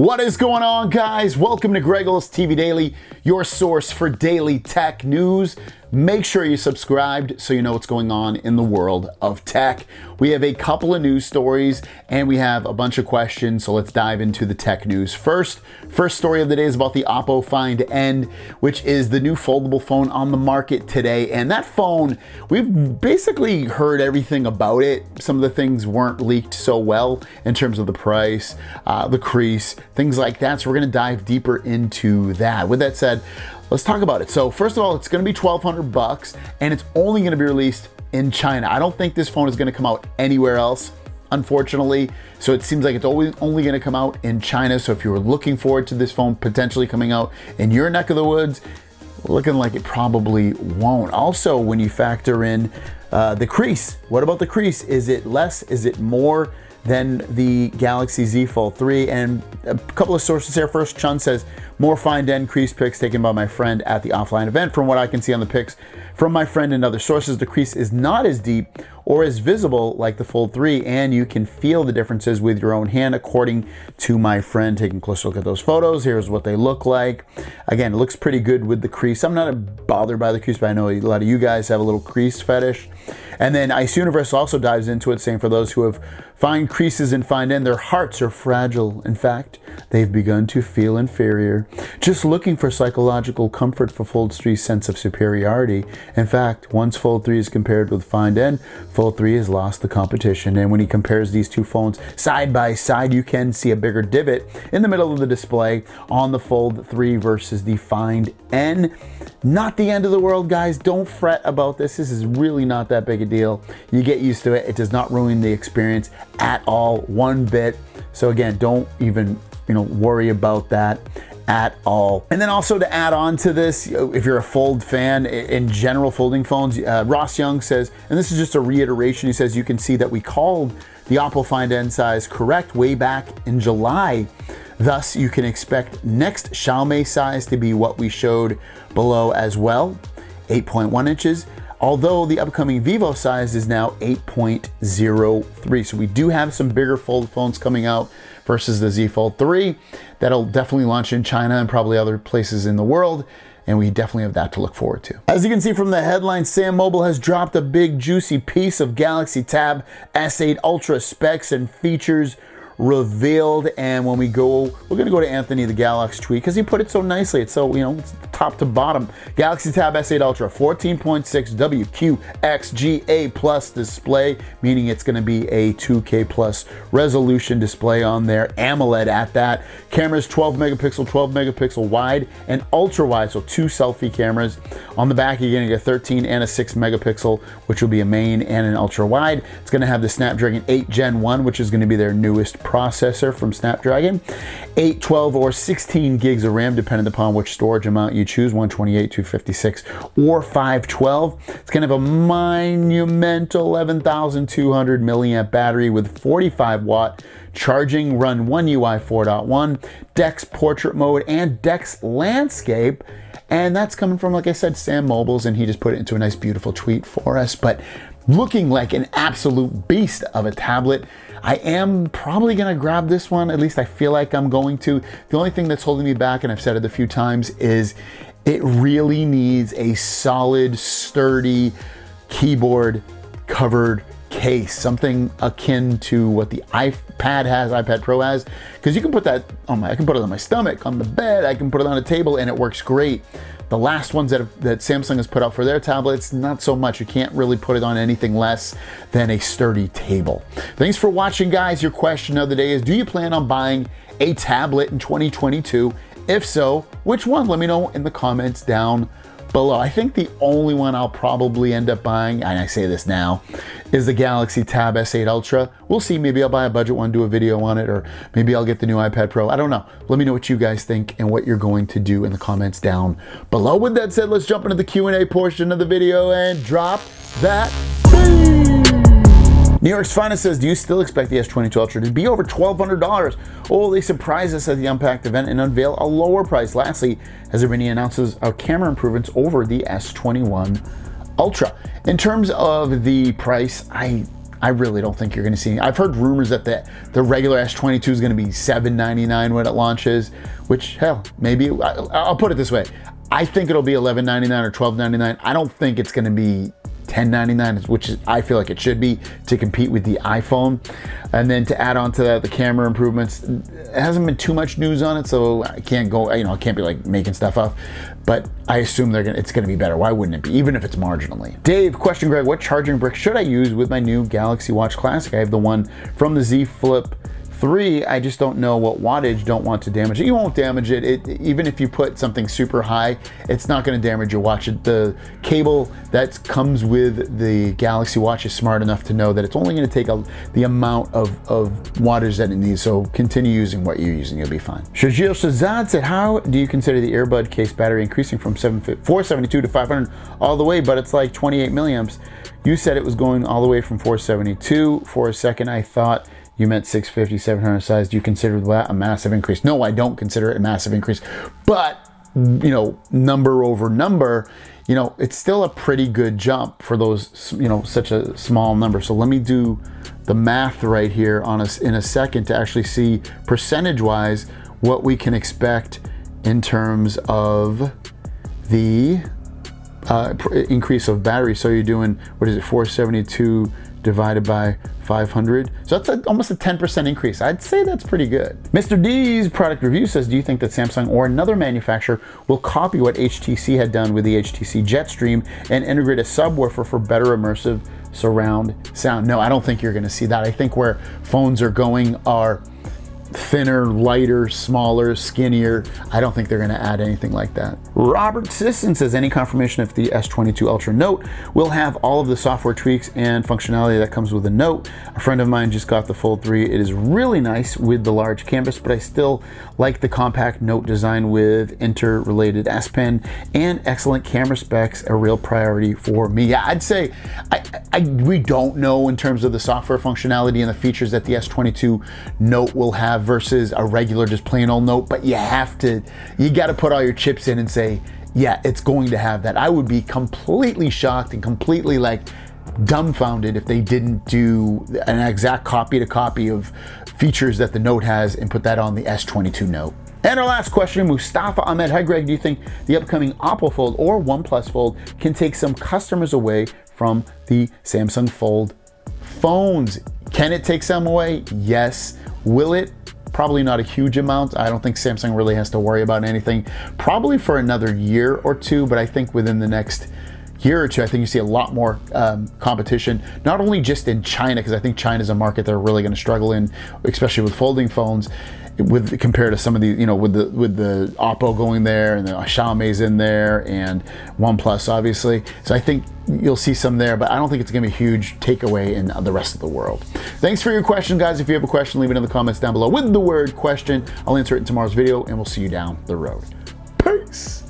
What is going on, guys? Welcome to Greggles TV Daily, your source for daily tech news. Make sure you're subscribed so you know what's going on in the world of tech. We have a couple of news stories and we have a bunch of questions, so let's dive into the tech news. First story of the day is about the Oppo Find N, which is the new foldable phone on the market today. And that phone, we've basically heard everything about it. Some of the things weren't leaked so well in terms of the price, the crease, things like that. So we're gonna dive deeper into that. With that said, let's talk about it. So first of all, it's gonna be $1,200 and it's only gonna be released in China. I don't think this phone is gonna come out anywhere else, unfortunately. So it seems like it's only gonna come out in China. So if you were looking forward to this phone potentially coming out in your neck of the woods, looking like it probably won't. Also, when you factor in the crease, what about the crease? Is it less, is it more than the Galaxy Z Fold 3? And a couple of sources here. First, Chun says, more Find N crease pics taken by my friend at the offline event. From what I can see on the pics from my friend and other sources, the crease is not as deep or as visible like the Fold 3, and you can feel the differences with your own hand, according to my friend. Taking a closer look at those photos, here's what they look like. Again, it looks pretty good with the crease. I'm not bothered by the crease, but I know a lot of you guys have a little crease fetish. And then Ice Universe also dives into it, saying for those who have find creases in Find N, their hearts are fragile. In fact, they've begun to feel inferior. Just looking for psychological comfort for Fold 3's sense of superiority. In fact, once Fold 3 is compared with Find N, Fold 3 has lost the competition. And when he compares these two phones side by side, you can see a bigger divot in the middle of the display on the Fold 3 versus the Find N. Not the end of the world, guys. Don't fret about this. This is really not that big a deal. You get used to it. It does not ruin the experience at all, one bit. So again, don't even worry about that at all. And then also to add on to this, if you're a Fold fan, in general folding phones, Ross Young says, and this is just a reiteration, he says, you can see that we called the Oppo Find N size correct way back in July. Thus, you can expect next Xiaomi size to be what we showed below as well, 8.1 inches. Although the upcoming Vivo size is now 8.03. So we do have some bigger fold phones coming out versus the Z Fold 3. That'll definitely launch in China and probably other places in the world. And we definitely have that to look forward to. As you can see from the headline, Sam Mobile has dropped a big juicy piece of Galaxy Tab S8 Ultra specs and features revealed. And when we go, we're gonna go to Anthony the Galax tweet because he put it so nicely. It's so, it's top to bottom. Galaxy Tab S8 Ultra, 14.6 WQXGA plus display, meaning it's gonna be a 2K plus resolution display on there, AMOLED at that. Cameras 12 megapixel wide and ultra wide, so two selfie cameras. On the back, you're gonna get 13 and a 6 megapixel, which will be a main and an ultra wide. It's gonna have the Snapdragon 8 Gen 1, which is gonna be their newest processor from Snapdragon. 8, 12, or 16 gigs of RAM, depending upon which storage amount you choose, 128, 256, or 512. It's gonna have a monumental 11,200 milliamp battery with 45 watt charging, run One UI 4.1, DeX portrait mode, and DeX landscape. And that's coming from, like I said, Sam Mobiles, and he just put it into a nice, beautiful tweet for us. But looking like an absolute beast of a tablet. I am probably gonna grab this one, at least I feel like I'm going to. The only thing that's holding me back, and I've said it a few times, is it really needs a solid, sturdy keyboard covered case, something akin to what the iPad Pro has, because you can put that on I can put it on my stomach, on the bed, I can put it on a table, and it works great. The last ones that Samsung has put out for their tablets, not so much. You can't really put it on anything less than a sturdy table. Thanks for watching, guys. Your question of the day is, do you plan on buying a tablet in 2022? If so, which one? Let me know in the comments down below. I think the only one I'll probably end up buying, and I say this now, is the Galaxy Tab S8 Ultra. We'll see, maybe I'll buy a budget one, do a video on it, or maybe I'll get the new iPad Pro. I don't know. Let me know what you guys think and what you're going to do in the comments down below. With that said, let's jump into the Q&A portion of the video and drop that beat. New York's Finest says, do you still expect the S22 Ultra to be over $1,200? Oh, they surprised us at the Unpacked event and unveil a lower price. Lastly, has there been any announces of camera improvements over the S21 Ultra? In terms of the price, I I really don't think you're going to see. I've heard rumors that the regular S22 is going to be $799 when it launches, which, hell, maybe, I'll put it this way. I think it'll be $1199 or $1299. I don't think it's going to be $1099, which I feel like it should be to compete with the iPhone. And then to add on to that, the camera improvements, it hasn't been too much news on it, so I can't go, I can't be like making stuff up, but I assume it's gonna be better. Why wouldn't it be, even if it's marginally? Dave, question, Greg, what charging brick should I use with my new Galaxy Watch Classic? I have the one from the Z Flip 3, I just don't know what wattage, don't want to damage it. You won't damage it. Even if you put something super high, it's not going to damage your watch. The cable that comes with the Galaxy Watch is smart enough to know that it's only going to take the amount of wattage that it needs. So continue using what you're using, you'll be fine. Shajil Shazad said, how do you consider the earbud case battery increasing from 472 to 500 all the way, but it's like 28 milliamps? You said it was going all the way from 472. For a second, I thought you meant 650, 700 size. Do you consider that a massive increase? No, I don't consider it a massive increase, but number over number, it's still a pretty good jump for those, such a small number. So let me do the math right here in a second to actually see percentage wise what we can expect in terms of the increase of battery. So you're doing, 472 divided by 500. So that's almost a 10% increase. I'd say that's pretty good. Mr. D's product review says, do you think that Samsung or another manufacturer will copy what HTC had done with the HTC Jetstream and integrate a subwoofer for better immersive surround sound? No, I don't think you're going to see that. I think where phones are going are thinner, lighter, smaller, skinnier. I don't think they're going to add anything like that. Robert Sisson says, any confirmation if the S22 Ultra Note will have all of the software tweaks and functionality that comes with the Note? A friend of mine just got the Fold 3. It is really nice with the large canvas, but I still like the compact Note design with interrelated S Pen and excellent camera specs, a real priority for me. Yeah, I'd say we don't know in terms of the software functionality and the features that the S22 Note will have versus a regular just plain old Note, but you got to put all your chips in and say, yeah, it's going to have that. I would be completely shocked and completely dumbfounded if they didn't do an exact copy to copy of features that the Note has and put that on the S22 Note. And our last question, Mustafa Ahmed. Hi Greg, do you think the upcoming Oppo Fold or OnePlus Fold can take some customers away from the Samsung Fold phones? Can it take some away? Yes. Will it? Probably not a huge amount. I don't think Samsung really has to worry about anything probably for another year or two, but I think within the next year or two, I think you see a lot more competition, not only just in China, because I think China's a market they're really going to struggle in, especially with folding phones, compared to some of the, with the Oppo going there and the Xiaomi's in there and OnePlus obviously. So I think you'll see some there, but I don't think it's gonna be a huge takeaway in the rest of the world. Thanks for your question, guys. If you have a question, leave it in the comments down below with the word question. I'll answer it in tomorrow's video and we'll see you down the road. Peace.